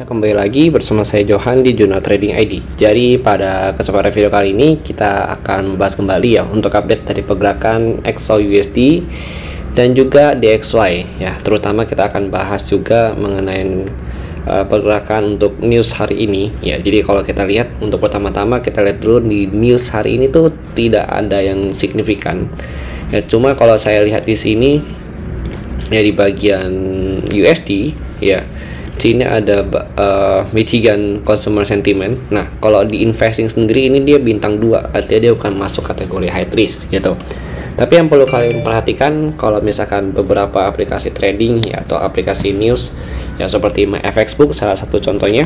kembali lagi bersama saya Johan di Jurnal Trading ID. Jadi pada kesempatan video kali ini kita akan membahas kembali ya untuk update dari pergerakan XAUUSD dan juga DXY ya. Terutama kita akan bahas juga mengenai pergerakan untuk news hari ini ya. Jadi kalau kita lihat untuk pertama-tama kita lihat dulu di news hari ini tuh tidak ada yang signifikan. Ya cuma kalau saya lihat di sini ya di bagian USD ya, sini ada Michigan Consumer Sentiment. Nah kalau di investing sendiri ini dia bintang 2, artinya dia bukan masuk kategori high risk gitu. Tapi yang perlu kalian perhatikan kalau misalkan beberapa aplikasi trading ya atau aplikasi news ya seperti FXbook salah satu contohnya,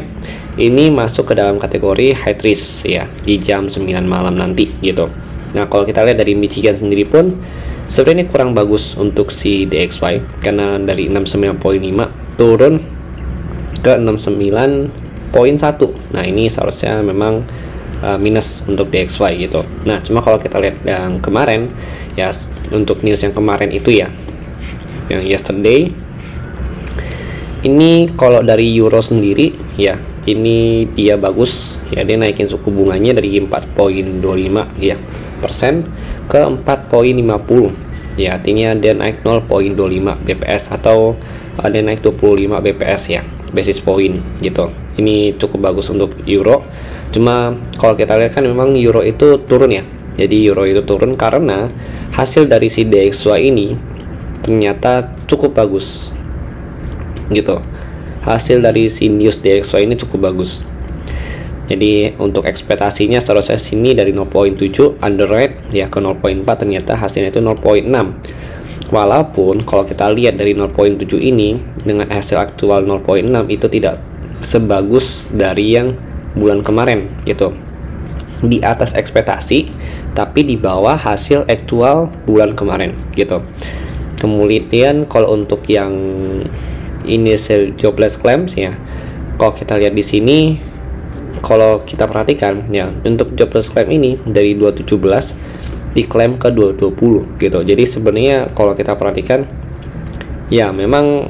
ini masuk ke dalam kategori high risk ya di jam 9 malam nanti gitu. Nah kalau kita lihat dari Michigan sendiri pun sebenarnya kurang bagus untuk si DXY karena dari 69.5 turun ke 69.1. Nah ini seharusnya memang minus untuk DXY gitu. Nah cuma kalau kita lihat yang kemarin ya, untuk news yang kemarin itu ya, yang yesterday ini kalau dari euro sendiri ya, ini dia bagus ya, dia naikin suku bunganya dari 4.25 ya persen ke 4.50 ya, artinya dia naik 0.25 BPS atau dia naik 25 BPS ya, basis point gitu. Ini cukup bagus untuk euro. Cuma kalau kita lihat kan memang euro itu turun ya, jadi euro itu turun karena hasil dari si DXY ini ternyata cukup bagus gitu. Hasil dari si news DXY ini cukup bagus. Jadi untuk ekspektasinya seharusnya sini dari 0.7 underrate ya ke 0.4, ternyata hasilnya itu 0.6. Walaupun kalau kita lihat dari 0.7 ini dengan hasil aktual 0.6 itu tidak sebagus dari yang bulan kemarin gitu. Di atas ekspektasi tapi di bawah hasil aktual bulan kemarin gitu. Kemudian kalau untuk yang initial jobless claims ya, kalau kita lihat di sini, kalau kita perhatikan ya, untuk jobless claim ini dari 217 diklaim ke 220 gitu. Jadi sebenarnya kalau kita perhatikan ya memang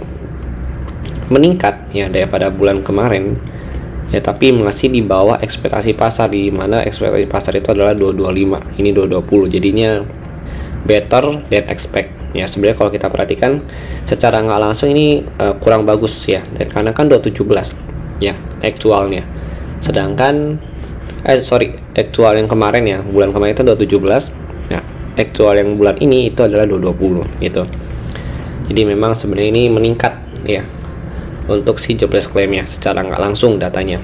meningkat ya daripada bulan kemarin ya, tapi masih di bawah ekspektasi pasar, di mana ekspektasi pasar itu adalah 225, ini 220, jadinya better than expect ya. Sebenarnya kalau kita perhatikan secara nggak langsung ini kurang bagus ya, dan karena kan 217 ya aktualnya, sedangkan aktual yang kemarin ya, bulan kemarin itu 217. Nah aktual yang bulan ini itu adalah 220 gitu. Jadi memang sebenarnya ini meningkat ya untuk si jobless claim-nya secara nggak langsung datanya.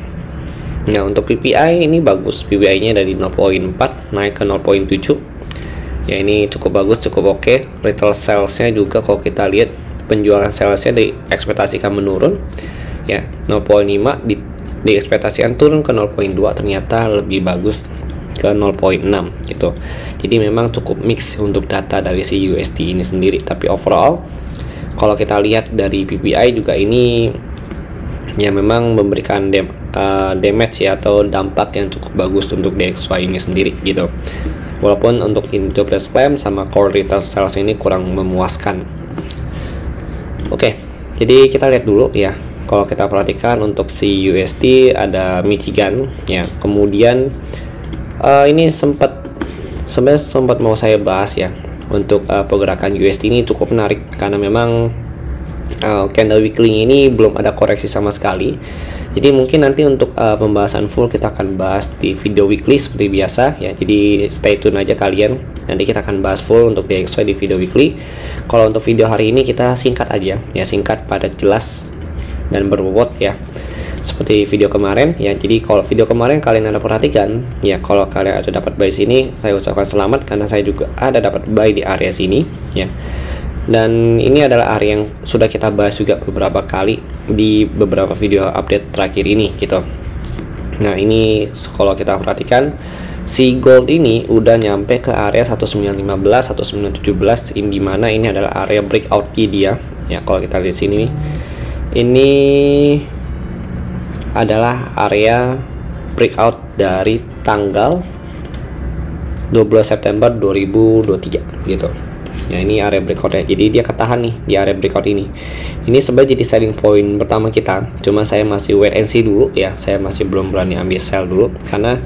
Nah untuk PPI ini bagus, PPI nya dari 0.4 naik ke 0.7 ya, ini cukup bagus, cukup oke. Retail sales-nya juga kalau kita lihat penjualan sales-nya diekspektasikan menurun ya, 0.5 diekspektasikan turun ke 0.2, ternyata lebih bagus ke 0.6 gitu. Jadi memang cukup mix untuk data dari si USD ini sendiri. Tapi overall kalau kita lihat dari PPI juga ini ya memang memberikan damage ya atau dampak yang cukup bagus untuk DXY ini sendiri gitu. Walaupun untuk jobless claim sama core retail sales ini kurang memuaskan. Oke, jadi kita lihat dulu ya. Kalau kita perhatikan untuk si USD ada Michigan ya, kemudian ini sebenarnya sempat mau saya bahas ya. Untuk pergerakan USD ini cukup menarik karena memang candle weekly ini belum ada koreksi sama sekali. Jadi mungkin nanti untuk pembahasan full kita akan bahas di video weekly seperti biasa ya. Jadi stay tune aja kalian. Nanti kita akan bahas full untuk DXY di video weekly. Kalau untuk video hari ini kita singkat aja ya, singkat padat jelas dan berbobot ya, seperti video kemarin ya. Jadi kalau video kemarin kalian ada perhatikan ya, kalau kalian ada dapat buy sini, saya ucapkan selamat karena saya juga ada dapat buy di area sini ya. Dan ini adalah area yang sudah kita bahas juga beberapa kali di beberapa video update terakhir ini gitu. Nah ini kalau kita perhatikan si gold ini udah nyampe ke area 1915, 1917, di mana ini adalah area breakout key dia ya. Kalau kita lihat sini nih, ini adalah area breakout dari tanggal 12 September 2023 gitu. Ya, ini area breakout ya. Jadi dia ketahan nih di area breakout ini. Ini sebenarnya jadi selling point pertama kita. Cuma saya masih wait and see dulu ya. Saya masih belum berani ambil sell dulu karena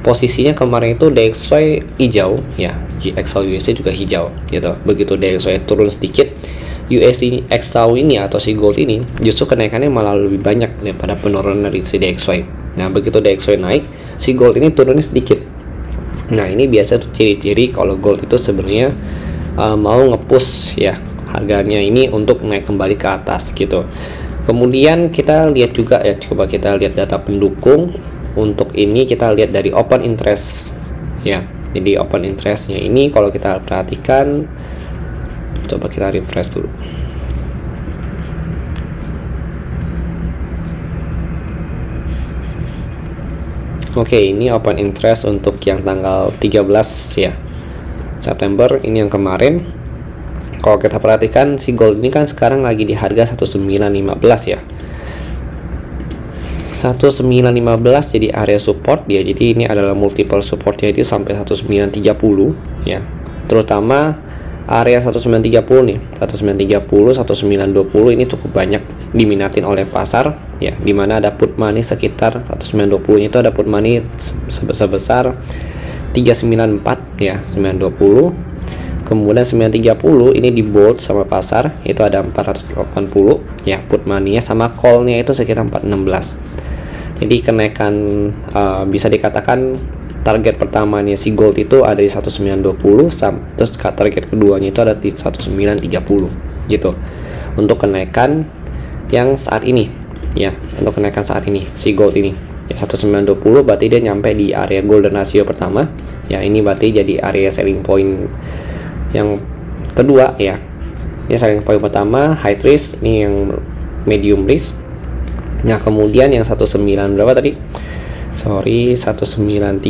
posisinya kemarin itu DXY hijau ya. XAU-USD juga hijau gitu. Begitu DXY turun sedikit, USD XAU ini atau si gold ini justru kenaikannya malah lebih banyak daripada penurunan dari si DXY. Nah, begitu DXY naik, si gold ini turunnya sedikit. Nah, ini biasa tuh ciri-ciri kalau gold itu sebenarnya mau nge-push ya harganya ini untuk naik kembali ke atas gitu. Kemudian kita lihat juga ya, coba kita lihat data pendukung. Untuk ini kita lihat dari open interest ya. Jadi open interestnya ini kalau kita perhatikan, coba kita refresh dulu. Oke, ini open interest untuk yang tanggal 13 ya September, ini yang kemarin. Kalau kita perhatikan si gold ini kan sekarang lagi di harga 1915 ya. 1915 jadi area support dia. Jadi ini adalah multiple supportnya itu sampai 1930 ya. Terutama area 1930 nih, 1930, 1920 ini cukup banyak diminatin oleh pasar ya, dimana ada put money sekitar 1920 itu ada put money sebesar 394 ya, 920. Kemudian 930 ini di bold sama pasar itu ada 480 ya, put money-nya sama call-nya itu sekitar 416. Jadi kenaikan bisa dikatakan target pertamanya si gold itu ada di 1920, terus target keduanya itu ada di 1930 gitu. Untuk kenaikan yang saat ini ya, untuk kenaikan saat ini si gold ini ya 1920 berarti dia nyampe di area golden ratio pertama ya. Ini berarti jadi area selling point yang kedua ya. Ini selling point pertama high risk, ini yang medium risk. Nah, kemudian yang 19 berapa tadi? 1930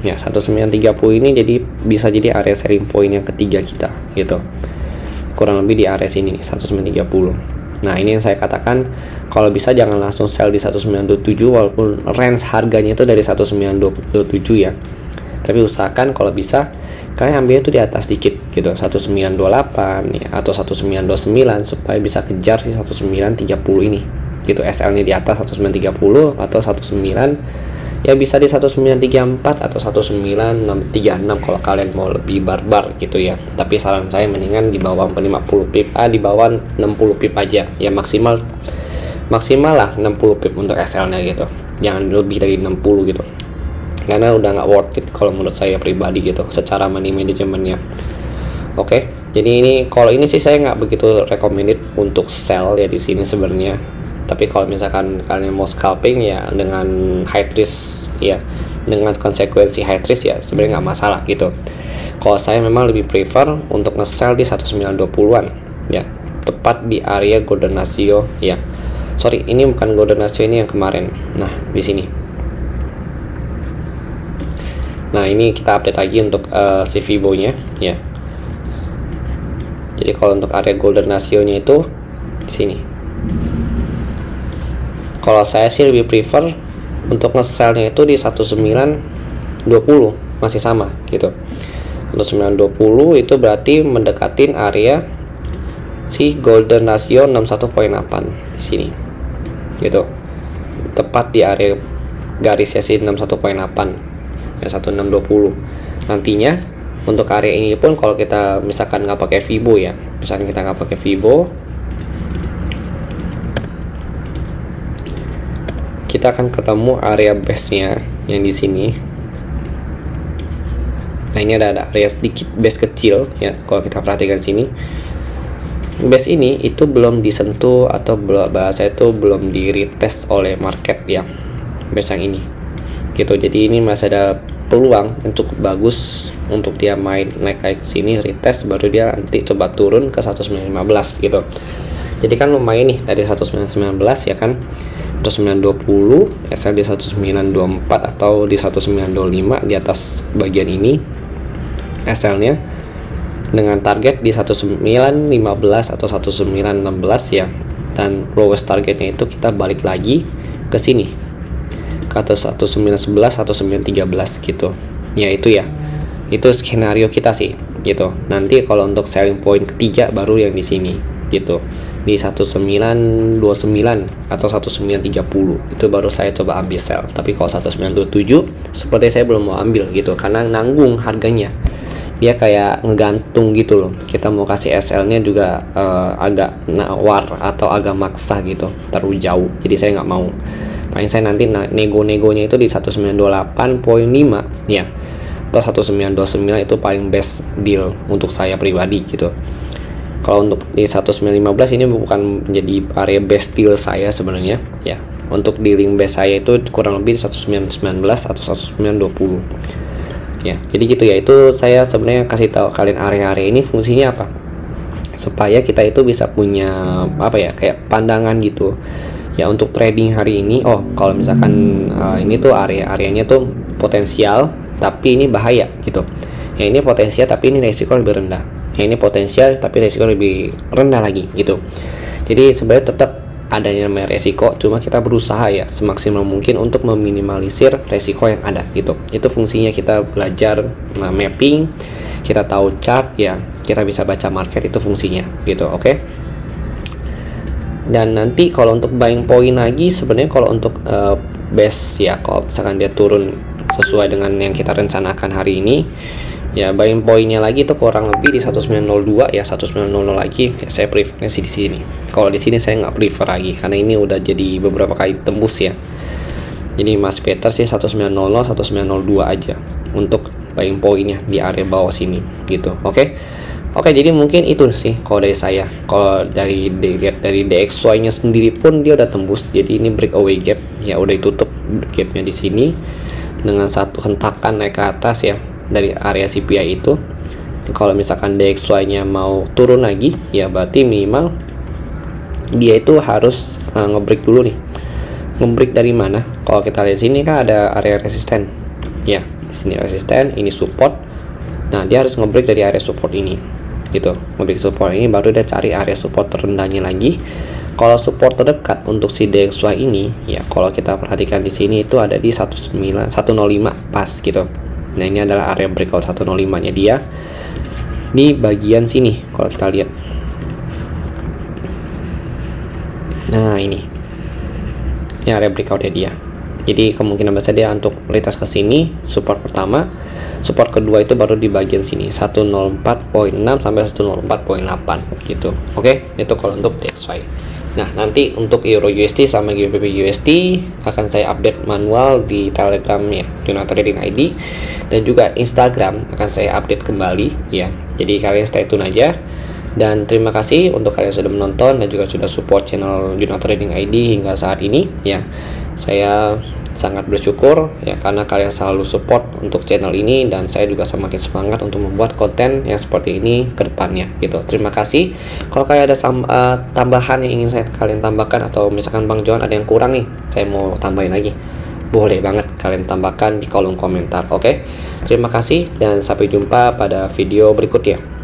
ya. 1930 ini jadi bisa jadi area selling point yang ketiga kita gitu. Kurang lebih di area sini nih 1930. Nah, ini yang saya katakan kalau bisa jangan langsung sell di 1927 walaupun range harganya itu dari 1927 ya. Tapi usahakan kalau bisa kalian ambil itu di atas dikit gitu, 1928 ya atau 1929 supaya bisa kejar si 1930 ini. Gitu, SL-nya di atas 1930 atau 19 ya bisa di 1934 atau 1936 kalau kalian mau lebih barbar gitu ya. Tapi saran saya mendingan di bawah 50 pip, di bawah 60 pip aja ya, maksimal lah 60 pip untuk SL-nya gitu. Jangan lebih dari 60 gitu. Karena udah nggak worth it kalau menurut saya pribadi gitu secara money manajemennya. Oke, jadi ini kalau ini sih saya nggak begitu recommended untuk sell ya di sini sebenarnya. Tapi kalau misalkan kalian mau scalping ya dengan high risk ya, dengan konsekuensi high risk ya sebenarnya nggak masalah gitu. Kalau saya memang lebih prefer untuk nge-sell di 1920-an ya, tepat di area golden ratio ya. Sorry, ini bukan golden ratio, ini yang kemarin. Nah, di sini. Nah, ini kita update lagi untuk si Fibo nya ya. Jadi kalau untuk area golden ratio nya itu di sini. Kalau saya sih lebih prefer untuk nge-sell-nya itu di 1920, masih sama gitu. 1920 itu berarti mendekatin area si golden ratio 61.8 di sini. Gitu. Tepat di area garisnya si 61.8 ya, 1620. Nantinya untuk area ini pun kalau kita misalkan nggak pakai Fibo ya, misalkan kita nggak pakai Fibo, kita akan ketemu area base-nya yang di sini. Nah, ini ada area sedikit base kecil ya. Kalau kita perhatikan sini, base ini itu belum disentuh atau bahasa itu belum di retest oleh market ya, base yang ini gitu. Jadi ini masih ada peluang yang cukup bagus untuk dia naik kayak ke sini, retest, baru dia nanti coba turun ke 1915 gitu. Jadi kan lumayan nih dari 1919 ya kan, 1920 SL di 1924 atau di 1925 di atas bagian ini SL nya, dengan target di 1915 atau 1916 ya, dan lowest targetnya itu kita balik lagi ke sini ke atas 1911 atau 1913 gitu ya. Itu ya, itu skenario kita sih gitu. Nanti kalau untuk selling point ketiga baru yang di sini gitu, di 1929 atau 1930 itu baru saya coba ambil sell. Tapi kalau 1927 seperti saya belum mau ambil gitu, karena nanggung harganya, dia kayak ngegantung gitu loh. Kita mau kasih SL-nya juga agak nawar atau agak maksa gitu, terlalu jauh. Jadi saya nggak mau. Paling saya nanti nego-negonya itu di 1928.5 ya, atau 1929 itu paling best deal untuk saya pribadi gitu. Kalau untuk di 1915 ini bukan menjadi area best deal saya sebenarnya ya. Untuk dealing best saya itu kurang lebih 1919 atau 1920 ya. Jadi gitu ya, itu saya sebenarnya kasih tahu kalian area-area ini fungsinya apa, supaya kita itu bisa punya apa ya, kayak pandangan gitu ya untuk trading hari ini. Oh, kalau misalkan ini tuh area-areanya tuh potensial tapi ini bahaya gitu ya, ini potensial tapi ini resiko lebih rendah ya, ini potensial tapi resiko lebih rendah lagi gitu. Jadi sebenarnya tetap adanya namanya resiko, cuma kita berusaha ya semaksimal mungkin untuk meminimalisir resiko yang ada gitu. Itu fungsinya kita belajar mapping, kita tahu chart ya, kita bisa baca market, itu fungsinya gitu. Oke. Dan nanti kalau untuk buying point lagi, sebenarnya kalau untuk base ya, kalau misalkan dia turun sesuai dengan yang kita rencanakan hari ini ya, buying pointnya lagi itu kurang lebih di 1902 ya, 1900 lagi ya, saya preferensi di sini. Kalau di sini saya nggak prefer lagi karena ini udah jadi beberapa kali tembus ya. Jadi Mas Peter sih 1900 1902 aja untuk buying pointnya di area bawah sini gitu. Oke, jadi mungkin itu sih kalau dari saya. Kalau dari DXY nya sendiri pun dia udah tembus, jadi ini breakaway gap ya, udah ditutup gapnya di sini dengan satu hentakan naik ke atas ya dari area CPI itu. Kalau misalkan DXY-nya mau turun lagi ya, berarti minimal dia itu harus ngebreak dulu nih. Ngebreak dari mana? Kalau kita lihat sini kan ada area resisten ya, di sini resisten, ini support. Nah, dia harus ngebreak dari area support ini gitu. Ngebreak support ini baru dia cari area support terendahnya lagi. Kalau support terdekat untuk si DXY ini ya, kalau kita perhatikan di sini itu ada di 105 pas gitu. Nah, ini adalah area breakout 105 nya dia di bagian sini kalau kita lihat. Nah, ini area breakoutnya dia. Jadi kemungkinan besar dia untuk melintas ke sini, support pertama, support kedua itu baru di bagian sini 104.6 sampai 104.8 gitu. Oke, itu kalau untuk DXY. Nah, nanti untuk Euro USD sama GBP USD akan saya update manual di Telegramnya Juna Trading ID, dan juga Instagram akan saya update kembali ya. Jadi kalian stay tune aja. Dan terima kasih untuk kalian sudah menonton dan juga sudah support channel Juna Trading ID hingga saat ini ya. Saya sangat bersyukur ya karena kalian selalu support untuk channel ini, dan saya juga semakin semangat untuk membuat konten yang seperti ini ke depannya gitu. Terima kasih. Kalau kalian ada tambahan yang ingin kalian tambahkan, atau misalkan Bang Johan ada yang kurang nih, saya mau tambahin lagi, boleh banget kalian tambahkan di kolom komentar. Oke, terima kasih dan sampai jumpa pada video berikutnya.